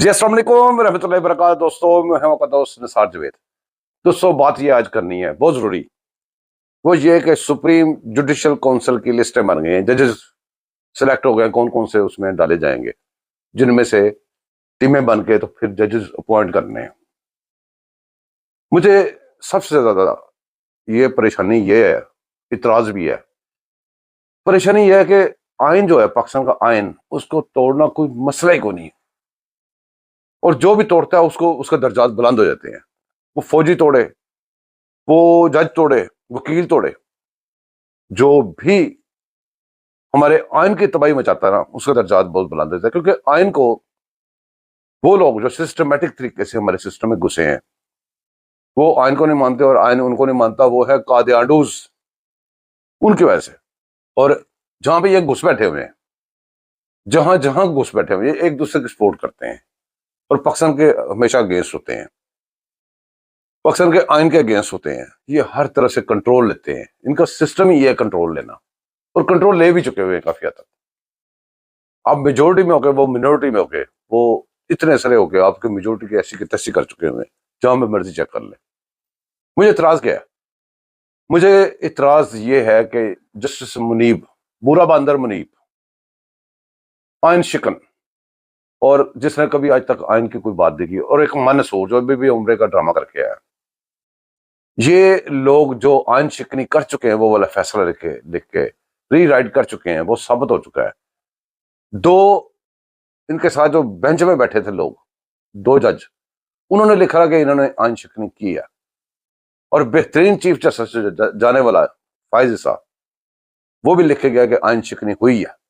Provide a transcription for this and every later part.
جی السلام علیکم ورحمۃ اللہ وبرکاتہ دوستوں، میں ہوں آپ کا دوست نثار جاوید۔ دوستوں بات یہ آج کرنی ہے بہت ضروری، وہ یہ کہ سپریم جوڈیشل کونسل کی لسٹیں بن گئی ہیں، ججز سلیکٹ ہو گئے ہیں کون کون سے اس میں ڈالے جائیں گے، جن میں سے ٹیمیں بن کے تو پھر ججز اپوائنٹ کرنے ہیں۔ مجھے سب سے زیادہ یہ پریشانی یہ ہے، اعتراض بھی ہے، پریشانی یہ ہے کہ آئین جو ہے پاکستان کا آئین، اس کو توڑنا کوئی مسئلہ ہی کو نہیں ہے، اور جو بھی توڑتا ہے اس کا درجات بلند ہو جاتے ہیں۔ وہ فوجی توڑے، وہ جج توڑے، وکیل توڑے، جو بھی ہمارے آئین کی تباہی مچاتا ہے نا، اس کا درجات بہت بلند ہوتا ہے، کیونکہ آئین کو وہ لوگ جو سسٹمیٹک طریقے سے ہمارے سسٹم میں گھسے ہیں، وہ آئین کو نہیں مانتے اور آئین ان کو نہیں مانتا، وہ ہے قادیانڈوز، ان کی وجہ سے۔ اور جہاں پہ یہ گھس بیٹھے ہوئے ہیں، جہاں جہاں گھس بیٹھے ہوئے ہیں، ایک دوسرے کی سپورٹ کرتے ہیں اور پاکستان کے ہمیشہ اگینسٹ ہوتے ہیں، پاکستان کے آئین کے اگینسٹ ہوتے ہیں، یہ ہر طرح سے کنٹرول لیتے ہیں، ان کا سسٹم ہی ہے کنٹرول لینا، اور کنٹرول لے بھی چکے ہوئے ہیں کافی حد تک۔ آپ میجورٹی میں ہو کے وہ منورٹی میں ہو کے وہ اتنے سارے ہو کے آپ کے میجورٹی کی ایسی کی تیسی کر چکے ہوئے ہیں، جہاں میں مرضی چیک کر لیں۔ مجھے اعتراض کیا ہے؟ مجھے اعتراض یہ ہے کہ جسٹس منیب، بورا باندر منیب، آئین شکن، اور جس نے کبھی آج تک آئین کی کوئی بات نہیں کی، اور ایک منصور جو ابھی بھی عمرے کا ڈرامہ کر کے آیا، یہ لوگ جو آئین شکنی کر چکے ہیں، وہ والا فیصلہ لکھ کے ری رائٹ کر چکے ہیں، وہ ثابت ہو چکا ہے۔ دو ان کے ساتھ جو بینچ میں بیٹھے تھے لوگ، دو جج، انہوں نے لکھا کہ انہوں نے آئین شکنی کی ہے، اور بہترین چیف جسٹس جانے والا فائز صاحب، وہ بھی لکھے گیا کہ آئین شکنی ہوئی ہے۔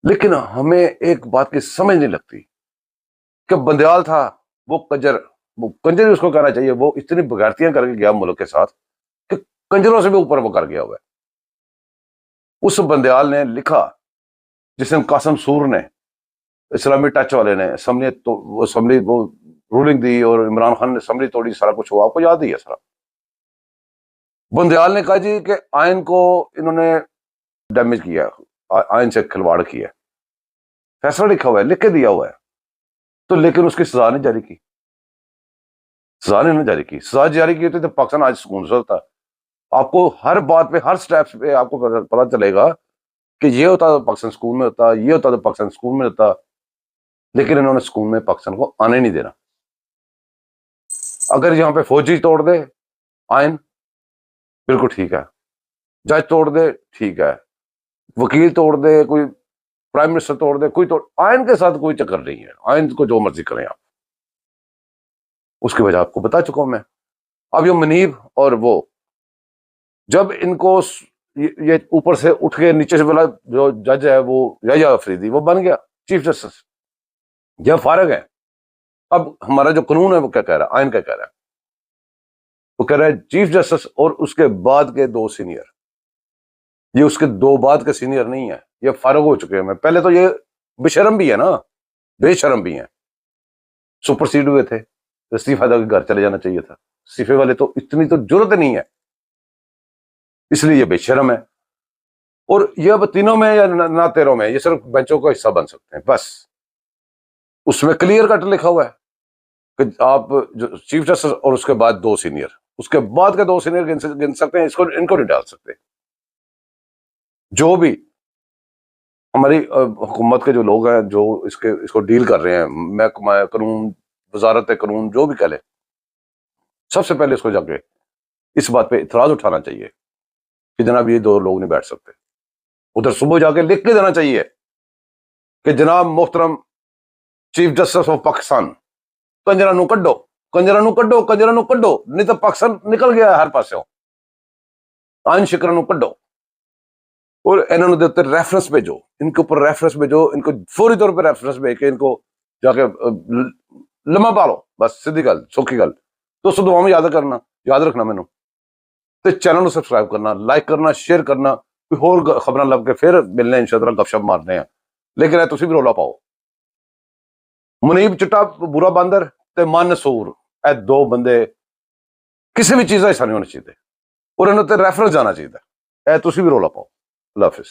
لیکن ہمیں ایک بات کی سمجھ نہیں لگتی کہ بندیال تھا، وہ کنجر اس کو کہنا چاہیے، وہ اتنی بغیرتیاں کر کے گیا ملک کے ساتھ کہ کنجروں سے بھی اوپر وہ کر گیا ہوا ہے۔ اس بندیال نے لکھا، جس نے قاسم سور نے، اسلامی ٹچ والے نے اسمبلی وہ رولنگ دی، اور عمران خان نے اسمبلی توڑی، سارا کچھ ہوا، آپ کو یاد ہی ہے سارا۔ بندیال نے کہا جی کہ آئین کو انہوں نے ڈیمیج کیا، آئین سے کھلواڑ کیا، فیصلہ لکھا ہوا ہے، لکھ کے دیا ہوا ہے، تو لیکن اس کی سزا نہیں جاری کی، سزا نہیں جاری کی۔ سزا جاری کی ہوتی تو پاکستان آج سکون سے ہوتا۔ آپ کو ہر بات پہ، ہر سٹیپس پہ آپ کو پتا چلے گا کہ یہ ہوتا تو پاکستان سکون میں ہوتا، یہ ہوتا تو پاکستان سکون میں ہوتا، لیکن انہوں نے سکون میں پاکستان کو آنے نہیں دینا۔ اگر یہاں پہ فوجی توڑ دے آئین، بالکل ٹھیک ہے، جج توڑ دے ٹھیک ہے، وکیل توڑ دے، کوئی پرائم منسٹر توڑ دے، کوئی آئین کے ساتھ کوئی چکر نہیں ہے، آئین کو جو مرضی کریں آپ۔ اس کی وجہ آپ کو بتا چکا ہوں میں۔ اب یہ منیب اور وہ، جب ان کو یہ اوپر سے اٹھ کے نیچے سے والا جو جج ہے، وہ یحییٰ افریدی، وہ بن گیا چیف جسٹس، یہ فارغ ہے۔ اب ہمارا جو قانون ہے وہ کیا کہہ رہا ہے، آئین کیا کہہ رہا ہے؟ وہ کہہ رہا ہے چیف جسٹس اور اس کے بعد کے دو سینئر، یہ اس کے دو بعد کے سینئر نہیں ہے، یہ فارغ ہو چکے ہیں۔ پہلے تو یہ بے شرم بھی ہے نا، بے شرم بھی ہیں، سپر سیڈ ہوئے تھے، استعفیٰ دے کے گھر چلے جانا چاہیے تھا۔ استعفے والے تو اتنی تو جرت نہیں ہے، اس لیے یہ بے شرم ہے۔ اور یہ اب تینوں میں یا نہ تیروں میں، یہ صرف بینچوں کا حصہ بن سکتے ہیں بس۔ اس میں کلیئر کٹ لکھا ہوا ہے کہ آپ جو چیف جسٹس اور اس کے بعد دو سینئر، اس کے بعد کے دو سینئر گن سکتے ہیں، ان کو نہیں ڈال سکتے۔ جو بھی ہماری حکومت کے جو لوگ ہیں، جو اس کو ڈیل کر رہے ہیں، محکمہ قانون، وزارت قانون، جو بھی کہہ لیں، سب سے پہلے اس کو جا کے اس بات پہ اعتراض اٹھانا چاہیے کہ جناب یہ دو لوگ نہیں بیٹھ سکتے۔ ادھر صبح جا کے لکھ کے دینا چاہیے کہ جناب محترم چیف جسٹس آف پاکستان، کنجرا نو کڈو، کنجرا نو کڈو، کنجرا نو کڈو، نہیں تو پاکستان نکل گیا ہے ہر پاسوں، آئین شکرا نو کڈو۔ اور انہوں نے دیتے ریفرنس بھیجو، ان کے اوپر ریفرنس بھیجو، ان کو فوری طور پہ ریفرنس بھیج کے ان کو جا کے لمحہ پالو، بس سیدھی گل، سوکھی گل۔ دوستو دعا میں یاد رکھنا مینوں، تے چینل کو سبسکرائب کرنا، لائک کرنا، شیئر کرنا، کوئی ہور خبراں لب کے پھر ملنے انشاءاللہ، گپ شپ مارنے ہیں، لیکن اے تسی بھی رولا پاؤ۔ منیب چٹا، بورا باندر تے منصور، اے دو بندے کسی بھی چیز کا حصہ نہیں ہونا چاہیے، اور انہوں تے ریفرنس جانا چاہیے، اے تسی بھی رولا پاؤ۔ اللہ حافظ۔